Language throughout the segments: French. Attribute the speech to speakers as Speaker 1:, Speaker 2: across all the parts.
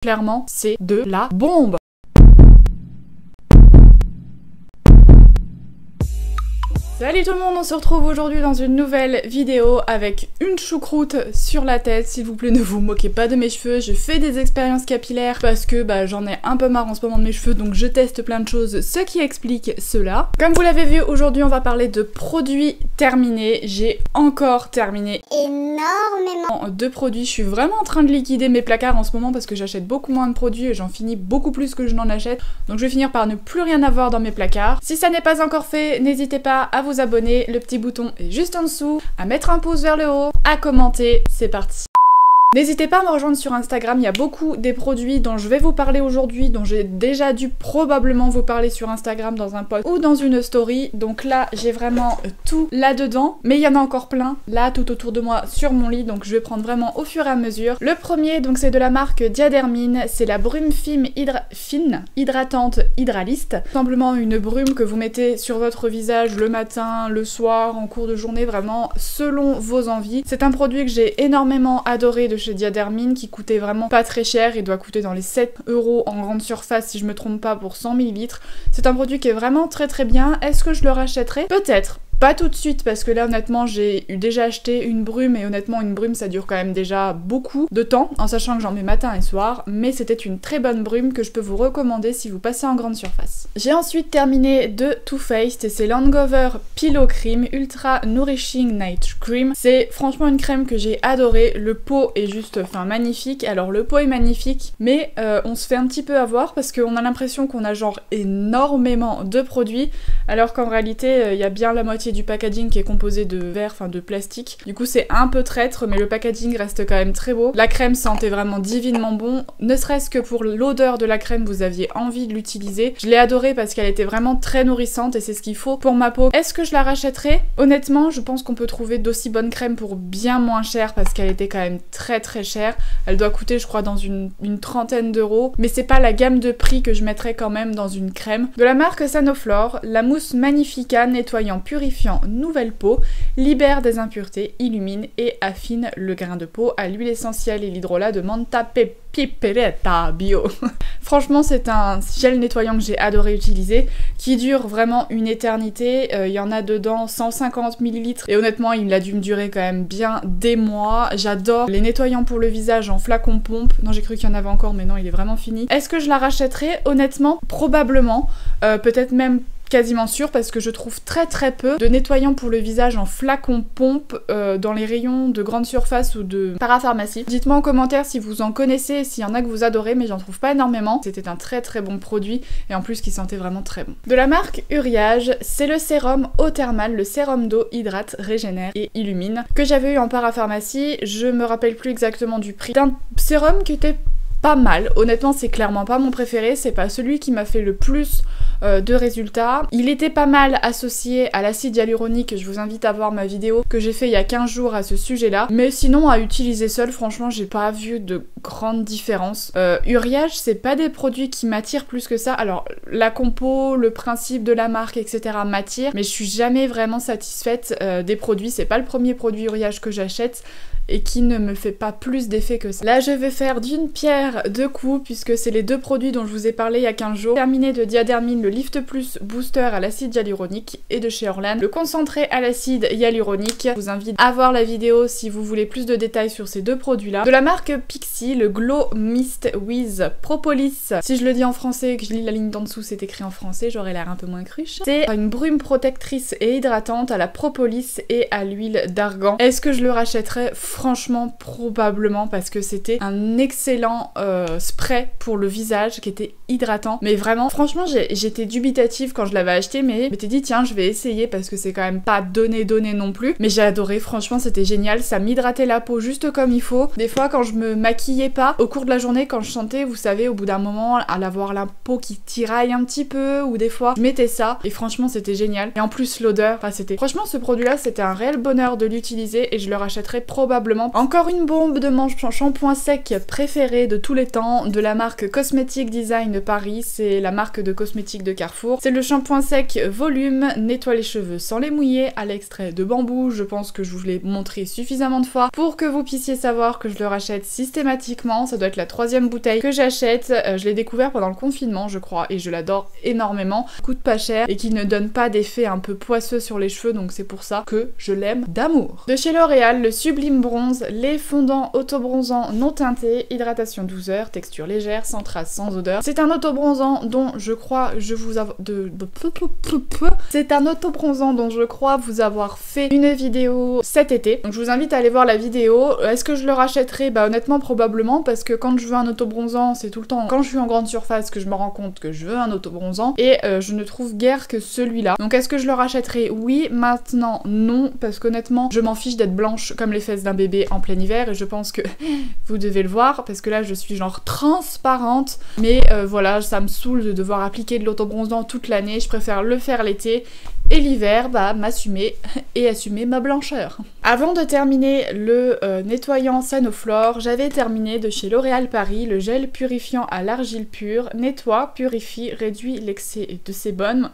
Speaker 1: Clairement, c'est de la bombe. Salut tout le monde, on se retrouve aujourd'hui dans une nouvelle vidéo avec une choucroute sur la tête. S'il vous plaît, ne vous moquez pas de mes cheveux. Je fais des expériences capillaires parce que j'en ai un peu marre en ce moment de mes cheveux, donc je teste plein de choses, ce qui explique cela. Comme vous l'avez vu, aujourd'hui on va parler de produits terminés. J'ai encore terminé énormément de produits. Je suis vraiment en train de liquider mes placards en ce moment parce que j'achète beaucoup moins de produits et j'en finis beaucoup plus que je n'en achète. Donc je vais finir par ne plus rien avoir dans mes placards. Si ça n'est pas encore fait, n'hésitez pas à vous abonner, le petit bouton est juste en dessous, à mettre un pouce vers le haut, à commenter, c'est parti. N'hésitez pas à me rejoindre sur Instagram, il y a beaucoup des produits dont je vais vous parler aujourd'hui, dont j'ai déjà dû probablement vous parler sur Instagram dans un post ou dans une story. Donc là, j'ai vraiment tout là-dedans, mais il y en a encore plein, là, tout autour de moi, sur mon lit, donc je vais prendre vraiment au fur et à mesure. Le premier, donc c'est de la marque Diadermine, c'est la brume fine hydratante hydraliste. Simplement une brume que vous mettez sur votre visage le matin, le soir, en cours de journée, vraiment selon vos envies. C'est un produit que j'ai énormément adoré de chez Diadermine qui coûtait vraiment pas très cher, il doit coûter dans les 7 € en grande surface si je me trompe pas pour 100 ml. C'est un produit qui est vraiment très bien. Est-ce que je le rachèterai? Peut-être. Pas tout de suite parce que là honnêtement j'ai déjà acheté une brume et honnêtement une brume ça dure quand même déjà beaucoup de temps en sachant que j'en mets matin et soir, mais c'était une très bonne brume que je peux vous recommander si vous passez en grande surface. J'ai ensuite terminé de Too Faced et c'est Langover Pillow Cream Ultra Nourishing Night Cream. C'est franchement une crème que j'ai adorée, le pot est juste magnifique. Alors le pot est magnifique mais on se fait un petit peu avoir parce qu'on a l'impression qu'on a genre énormément de produits alors qu'en réalité il y a bien la moitié du packaging qui est composé de verre, enfin de plastique. Du coup c'est un peu traître mais le packaging reste quand même très beau. La crème sentait vraiment divinement bon, ne serait-ce que pour l'odeur de la crème vous aviez envie de l'utiliser. Je l'ai adorée parce qu'elle était vraiment très nourrissante et c'est ce qu'il faut pour ma peau. Est-ce que je la rachèterai? Honnêtement je pense qu'on peut trouver d'aussi bonnes crèmes pour bien moins cher parce qu'elle était quand même très chère. Elle doit coûter je crois dans une trentaine d'euros mais c'est pas la gamme de prix que je mettrais quand même dans une crème. De la marque Sanoflore, la mousse Magnifica nettoyant purifiant nouvelle peau, libère des impuretés, illumine et affine le grain de peau à l'huile essentielle et l'hydrolat de Manta Piperetta Bio. Franchement c'est un gel nettoyant que j'ai adoré utiliser, qui dure vraiment une éternité, il y en a dedans 150 ml et honnêtement il a dû me durer quand même bien des mois. J'adore les nettoyants pour le visage en flacon pompe, non j'ai cru qu'il y en avait encore mais non il est vraiment fini. Est-ce que je la rachèterai? Honnêtement probablement, peut-être même quasiment sûr parce que je trouve très peu de nettoyants pour le visage en flacon pompe dans les rayons de grande surface ou de parapharmacie. Dites-moi en commentaire si vous en connaissez, s'il y en a que vous adorez, mais j'en trouve pas énormément. C'était un très bon produit et en plus qui sentait vraiment très bon. De la marque Uriage, c'est le sérum eau thermale, le sérum d'eau hydrate, régénère et illumine que j'avais eu en parapharmacie. Je me rappelle plus exactement du prix. C'est un sérum qui était pas mal, honnêtement c'est clairement pas mon préféré, c'est pas celui qui m'a fait le plus de résultats. Il était pas mal associé à l'acide hyaluronique, je vous invite à voir ma vidéo que j'ai fait il y a 15 jours à ce sujet là, mais sinon à utiliser seul franchement j'ai pas vu de grande différence. Uriage c'est pas des produits qui m'attirent plus que ça, alors la compo, le principe de la marque etc m'attire, mais je suis jamais vraiment satisfaite des produits, c'est pas le premier produit Uriage que j'achète et qui ne me fait pas plus d'effet que ça. Là je vais faire d'une pierre deux coups puisque c'est les deux produits dont je vous ai parlé il y a 15 jours. Terminé de Diadermine, le Lift Plus Booster à l'acide hyaluronique et de chez Orlan, le concentré à l'acide hyaluronique. Je vous invite à voir la vidéo si vous voulez plus de détails sur ces deux produits là. De la marque Pixi, le Glow Mist with Propolis. Si je le dis en français et que je lis la ligne d'en dessous c'est écrit en français, j'aurais l'air un peu moins cruche. C'est une brume protectrice et hydratante à la propolis et à l'huile d'argan. Est-ce que je le rachèterais? Franchement probablement parce que c'était un excellent spray pour le visage qui était hydratant, mais vraiment franchement j'étais dubitative quand je l'avais acheté, mais je m'étais dit tiens je vais essayer parce que c'est quand même pas donné non plus, mais j'ai adoré, franchement c'était génial, ça m'hydratait la peau juste comme il faut. Des fois quand je me maquillais pas au cours de la journée, quand je sentais vous savez au bout d'un moment à avoir la peau qui tiraille un petit peu, ou des fois je mettais ça et franchement c'était génial, et en plus l'odeur, enfin c'était franchement ce produit là c'était un réel bonheur de l'utiliser et je le rachèterai probablement. Encore une bombe de mon shampoing sec préféré de tous les temps, de la marque Cosmetic Design de Paris, c'est la marque de cosmétiques de Carrefour. C'est le shampoing sec volume, nettoie les cheveux sans les mouiller, à l'extrait de bambou. Je pense que je vous l'ai montré suffisamment de fois pour que vous puissiez savoir que je le rachète systématiquement. Ça doit être la 3e bouteille que j'achète. Je l'ai découvert pendant le confinement, je crois, et je l'adore énormément. Il coûte pas cher et qui ne donne pas d'effet un peu poisseux sur les cheveux, donc c'est pour ça que je l'aime d'amour. De chez L'Oréal, le Sublime Bronze, les fondants auto-bronzants non teintés, hydratation 12 heures, texture légère, sans trace, sans odeur. C'est un auto-bronzant dont je crois C'est un auto-bronzant dont je crois vous avoir fait une vidéo cet été. Donc je vous invite à aller voir la vidéo. Est-ce que je le rachèterai? Bah honnêtement probablement, parce que quand je veux un auto-bronzant, c'est tout le temps quand je suis en grande surface que je me rends compte que je veux un auto-bronzant, et je ne trouve guère que celui-là. Donc est-ce que je le rachèterai? Oui. Maintenant non, parce qu'honnêtement je m'en fiche d'être blanche comme les fesses d'un bébé en plein hiver, et je pense que vous devez le voir, parce que là je suis genre transparente, mais voilà, ça me saoule de devoir appliquer de l'auto-bronzant toute l'année. Je préfère le faire l'été, et l'hiver, bah, m'assumer et assumer ma blancheur. Avant de terminer le nettoyant Sanoflore, j'avais terminé de chez L'Oréal Paris le gel purifiant à l'argile pure, nettoie, purifie, réduit l'excès de sébum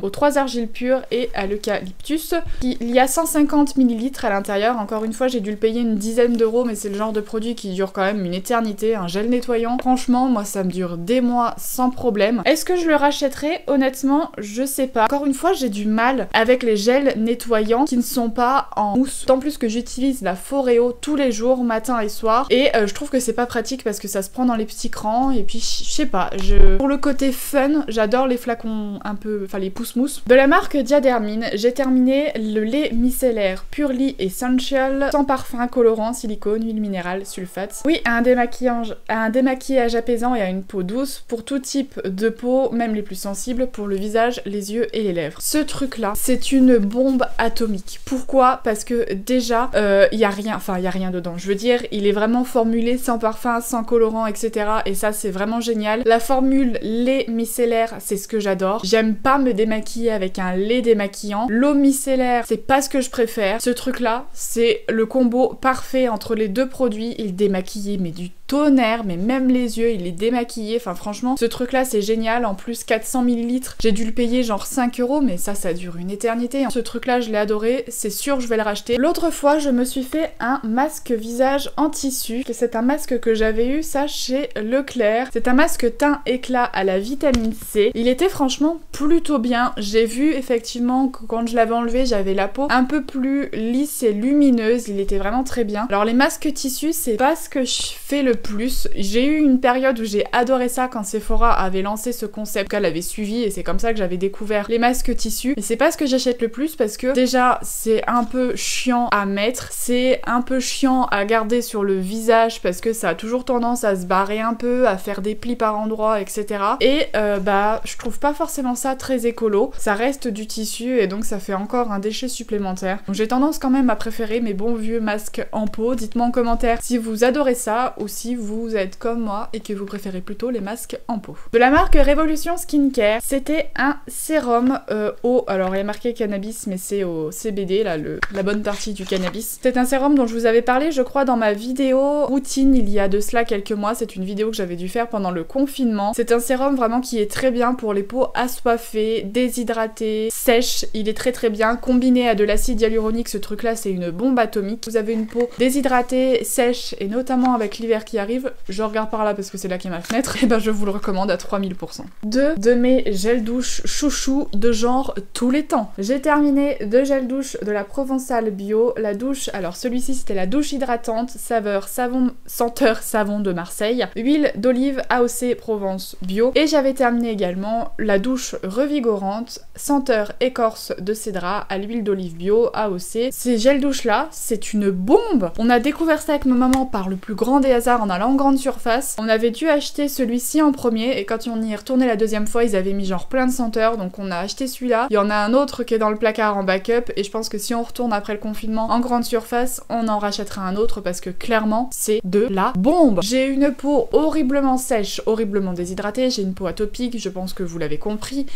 Speaker 1: aux 3 argiles pures et à l'eucalyptus. Il y a 150 ml à l'intérieur. Encore une fois, j'ai dû le payer une dizaine d'euros, mais c'est le genre de produit qui dure quand même une éternité, un gel nettoyant. Franchement, moi ça me dure des mois sans problème. Est-ce que je le rachèterai? Honnêtement, je sais pas. Encore une fois, j'ai du mal avec les gels nettoyants qui ne sont pas en mousse. D'autant plus que j'utilise la Foreo tous les jours, matin et soir, et je trouve que c'est pas pratique parce que ça se prend dans les petits crans, et puis je sais pas, pour le côté fun, j'adore les flacons un peu, enfin les pousse-mousse. De la marque Diadermine, j'ai terminé le lait micellaire Purely Essential, sans parfum, colorant, silicone, huile minérale, sulfate. Oui, un démaquillage apaisant et à une peau douce pour tout type de peau, même les plus sensibles, pour le visage, les yeux et les lèvres. Ce truc là, c'est une bombe atomique. Pourquoi? Parce que déjà, il y a rien dedans. Je veux dire, il est vraiment formulé sans parfum, sans colorant, etc. Et ça, c'est vraiment génial. La formule lait micellaire, c'est ce que j'adore. J'aime pas me démaquiller avec un lait démaquillant. L'eau micellaire, c'est pas ce que je préfère. Ce truc là, c'est le combo parfait entre les deux produits. Il démaquille, mais du tonnerre, mais même les yeux, il est démaquillé. Enfin franchement, ce truc là c'est génial. En plus 400 ml, j'ai dû le payer genre 5 €, mais ça dure une éternité. Ce truc là je l'ai adoré, c'est sûr je vais le racheter. L'autre fois je me suis fait un masque visage en tissu. C'est un masque que j'avais eu ça chez Leclerc. C'est un masque teint éclat à la vitamine C. Il était franchement plutôt bien. J'ai vu effectivement que quand je l'avais enlevé, j'avais la peau un peu plus lisse et lumineuse. Il était vraiment très bien. Alors les masques tissu, c'est pas ce que je fais le plus. J'ai eu une période où j'ai adoré ça quand Sephora avait lancé ce concept, qu'elle avait suivi, et c'est comme ça que j'avais découvert les masques tissus. Mais c'est pas ce que j'achète le plus parce que déjà c'est un peu chiant à mettre, c'est un peu chiant à garder sur le visage parce que ça a toujours tendance à se barrer un peu, à faire des plis par endroits, etc. Et bah je trouve pas forcément ça très écolo. Ça reste du tissu et donc ça fait encore un déchet supplémentaire. Donc j'ai tendance quand même à préférer mes bons vieux masques en peau. Dites-moi en commentaire si vous adorez ça ou si vous êtes comme moi et que vous préférez plutôt les masques en peau. De la marque Révolution Skincare, c'était un sérum alors il y a marqué cannabis mais c'est au CBD, là, la bonne partie du cannabis. C'est un sérum dont je vous avais parlé je crois dans ma vidéo routine il y a de cela quelques mois. C'est une vidéo que j'avais dû faire pendant le confinement. C'est un sérum vraiment qui est très bien pour les peaux assoiffées, déshydratées, sèches. Il est très très bien. Combiné à de l'acide hyaluronique, ce truc là c'est une bombe atomique. Vous avez une peau déshydratée, sèche, et notamment avec l'hiver qui arrive, je regarde par là parce que c'est là qu'est ma fenêtre, et ben je vous le recommande à 3000%. Deux de mes gels douche chouchou de genre tous les temps. J'ai terminé 2 gels douche de la Provençale Bio. La douche, alors celui-ci c'était la douche hydratante, senteur savon de Marseille, huile d'olive AOC Provence Bio, et j'avais terminé également la douche revigorante, senteur écorce de cédra à l'huile d'olive bio AOC. Ces gels douche là, c'est une bombe. On a découvert ça avec ma maman par le plus grand des hasards en allant en grande surface. On avait dû acheter celui-ci en premier et quand on y est retourné la deuxième fois, ils avaient mis genre plein de senteurs, donc on a acheté celui-là. Il y en a un autre qui est dans le placard en backup et je pense que si on retourne après le confinement en grande surface, on en rachètera un autre parce que clairement c'est de la bombe. J'ai une peau horriblement sèche, horriblement déshydratée, j'ai une peau atopique, je pense que vous l'avez compris.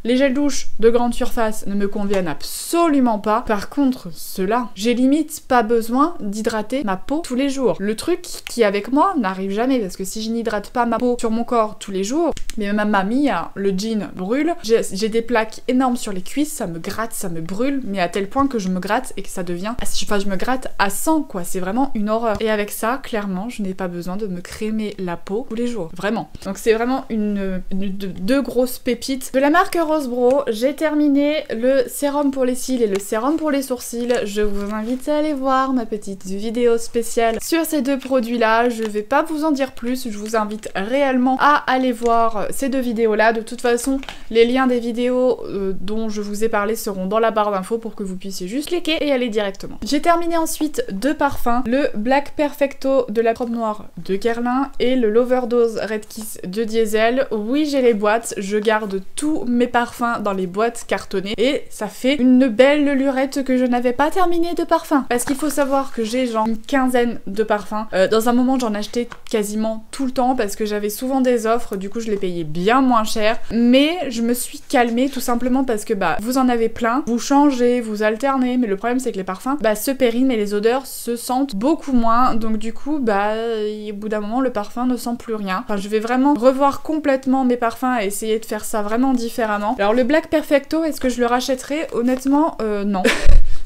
Speaker 1: Les gels douche de grande surface ne me conviennent absolument pas. Par contre, ceux-là, j'ai limite pas besoin d'hydrater ma peau tous les jours. Le truc qui avec moi n'arrive jamais parce que si je n'hydrate pas ma peau sur mon corps tous les jours, mais ma mamie, le jean brûle, j'ai des plaques énormes sur les cuisses, ça me gratte, ça me brûle, mais à tel point que je me gratte et que ça devient... Enfin, je me gratte à 100 quoi, c'est vraiment une horreur. Et avec ça, clairement, je n'ai pas besoin de me crémer la peau tous les jours, vraiment. Donc c'est vraiment deux grosses pépites. De la marque Rose Bro, j'ai terminé le sérum pour les cils et le sérum pour les sourcils. Je vous invite à aller voir ma petite vidéo spéciale sur ces deux produits là. Je vais pas vous en dire plus, je vous invite réellement à aller voir ces deux vidéos là. De toute façon, les liens des vidéos dont je vous ai parlé seront dans la barre d'infos pour que vous puissiez juste cliquer et aller directement. J'ai terminé ensuite deux parfums, le Black Perfecto de la robe noire de Guerlain et le l'Overdose Red Kiss de Diesel. Oui, j'ai les boîtes, je garde tous mes parfums dans les boîtes cartonnées et ça fait une belle lurette que je n'avais pas terminé de parfums. Parce qu'il faut savoir que j'ai genre une quinzaine de parfums. Dans un moment, j'en achetais quasiment tout le temps parce que j'avais souvent des offres, du coup je les payais bien moins cher. Mais je me suis calmée tout simplement parce que bah vous en avez plein, vous changez, vous alternez, mais le problème c'est que les parfums se périment et les odeurs se sentent beaucoup moins. Donc du coup au bout d'un moment le parfum ne sent plus rien. Enfin, je vais vraiment revoir complètement mes parfums et essayer de faire ça vraiment différemment. Alors le Black Perfecto, est-ce que je le rachèterai? Honnêtement, non.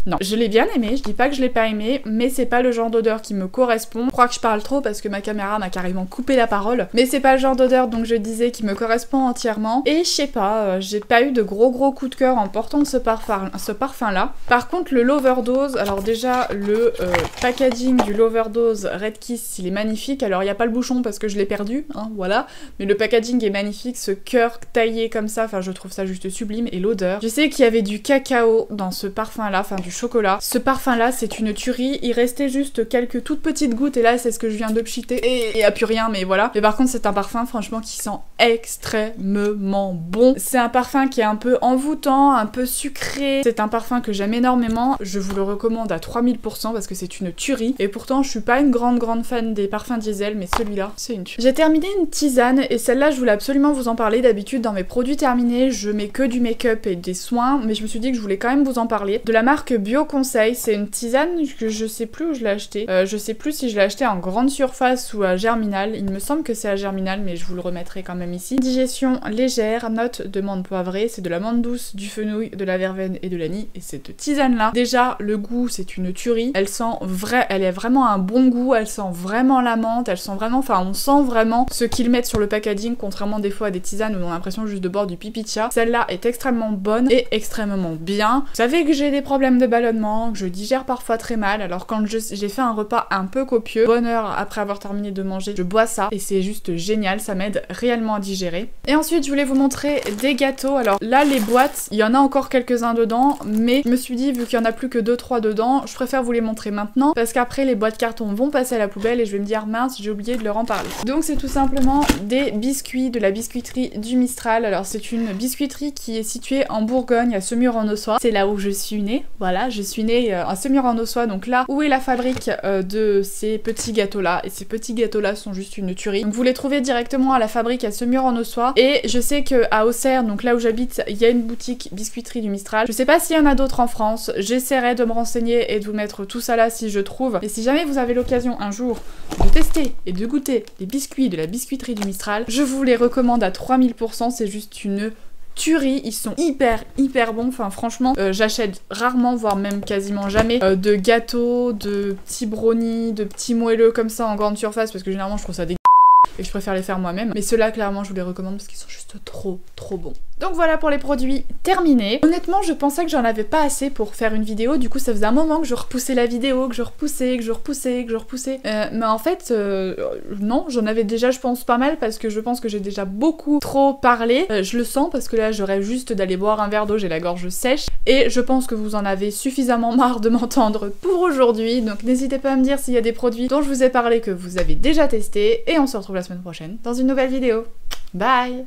Speaker 1: Non, je l'ai bien aimé, je dis pas que je l'ai pas aimé, mais c'est pas le genre d'odeur qui me correspond. Je crois que je parle trop parce que ma caméra m'a carrément coupé la parole, mais c'est pas le genre d'odeur, donc je disais, qui me correspond entièrement. Et je sais pas, j'ai pas eu de gros coup de cœur en portant ce parfum là. Par contre le L'Overdose, alors déjà le packaging du L'Overdose Red Kiss, il est magnifique. Alors il y a pas le bouchon parce que je l'ai perdu, hein, voilà, mais le packaging est magnifique, ce cœur taillé comme ça, enfin je trouve ça juste sublime. Et l'odeur, je sais qu'il y avait du cacao dans ce parfum là, enfin du chocolat. Ce parfum là c'est une tuerie, il restait juste quelques toutes petites gouttes et là c'est ce que je viens de pchiter et il y a plus rien, mais voilà. Mais par contre c'est un parfum franchement qui sent extrêmement bon. C'est un parfum qui est un peu envoûtant, un peu sucré, c'est un parfum que j'aime énormément, je vous le recommande à 3000% parce que c'est une tuerie. Et pourtant je suis pas une grande fan des parfums Diesel, mais celui-là c'est une tuerie. J'ai terminé une tisane et celle-là je voulais absolument vous en parler. D'habitude dans mes produits terminés je mets que du make-up et des soins, mais je me suis dit que je voulais quand même vous en parler. De la marque Bio Conseil, c'est une tisane que je sais plus où je l'ai achetée. Je sais plus si je l'ai achetée en grande surface ou à Germinal. Il me semble que c'est à Germinal, mais je vous le remettrai quand même ici. Digestion légère, note de menthe poivrée, c'est de la menthe douce, du fenouil, de la verveine et de l'anis. Et cette tisane là, déjà le goût c'est une tuerie. Elle est vraiment un bon goût, elle sent vraiment la menthe, elle sent vraiment, enfin on sent vraiment ce qu'ils mettent sur le packaging, contrairement des fois à des tisanes où on a l'impression juste de boire du pipi de chat. Celle-là est extrêmement bonne et extrêmement bien. Vous savez que j'ai des problèmes de ballonnement, que je digère parfois très mal, alors quand j'ai fait un repas un peu copieux, bonne heure après avoir terminé de manger, je bois ça et c'est juste génial, ça m'aide réellement à digérer. Et ensuite je voulais vous montrer des gâteaux. Alors là les boîtes, il y en a encore quelques-uns dedans, mais je me suis dit vu qu'il y en a plus que 2-3 dedans, je préfère vous les montrer maintenant parce qu'après les boîtes carton vont passer à la poubelle et je vais me dire mince j'ai oublié de leur en parler. Donc c'est tout simplement des biscuits de la biscuiterie du Mistral. Alors c'est une biscuiterie qui est située en Bourgogne à Semur-en-Auxois, c'est là où je suis née, voilà, je suis née à Semur-en-Auxois, donc là où est la fabrique de ces petits gâteaux là, et ces petits gâteaux là sont juste une tuerie. Donc vous les trouvez directement à la fabrique à Semur-en-Auxois, et je sais qu'à Auxerre, donc là où j'habite, il y a une boutique biscuiterie du Mistral. Je sais pas s'il y en a d'autres en France, j'essaierai de me renseigner et de vous mettre tout ça là si je trouve, et si jamais vous avez l'occasion un jour de tester et de goûter les biscuits de la biscuiterie du Mistral, je vous les recommande à 3000%, c'est juste une tuerie, ils sont hyper bons, enfin franchement j'achète rarement, voire même quasiment jamais de gâteaux, de petits brownies, de petits moelleux comme ça en grande surface parce que généralement je trouve ça dégueulasse et que je préfère les faire moi-même, mais ceux-là clairement je vous les recommande parce qu'ils sont juste trop bons. Donc voilà pour les produits terminés. Honnêtement je pensais que j'en avais pas assez pour faire une vidéo, du coup ça faisait un moment que je repoussais la vidéo, que je repoussais, mais en fait non, j'en avais déjà je pense pas mal parce que je pense que j'ai déjà beaucoup trop parlé, je le sens parce que là j'aurais juste d'aller boire un verre d'eau, j'ai la gorge sèche et je pense que vous en avez suffisamment marre de m'entendre pour aujourd'hui, donc n'hésitez pas à me dire s'il y a des produits dont je vous ai parlé que vous avez déjà testé et on se retrouve la semaine prochaine dans une nouvelle vidéo. Bye!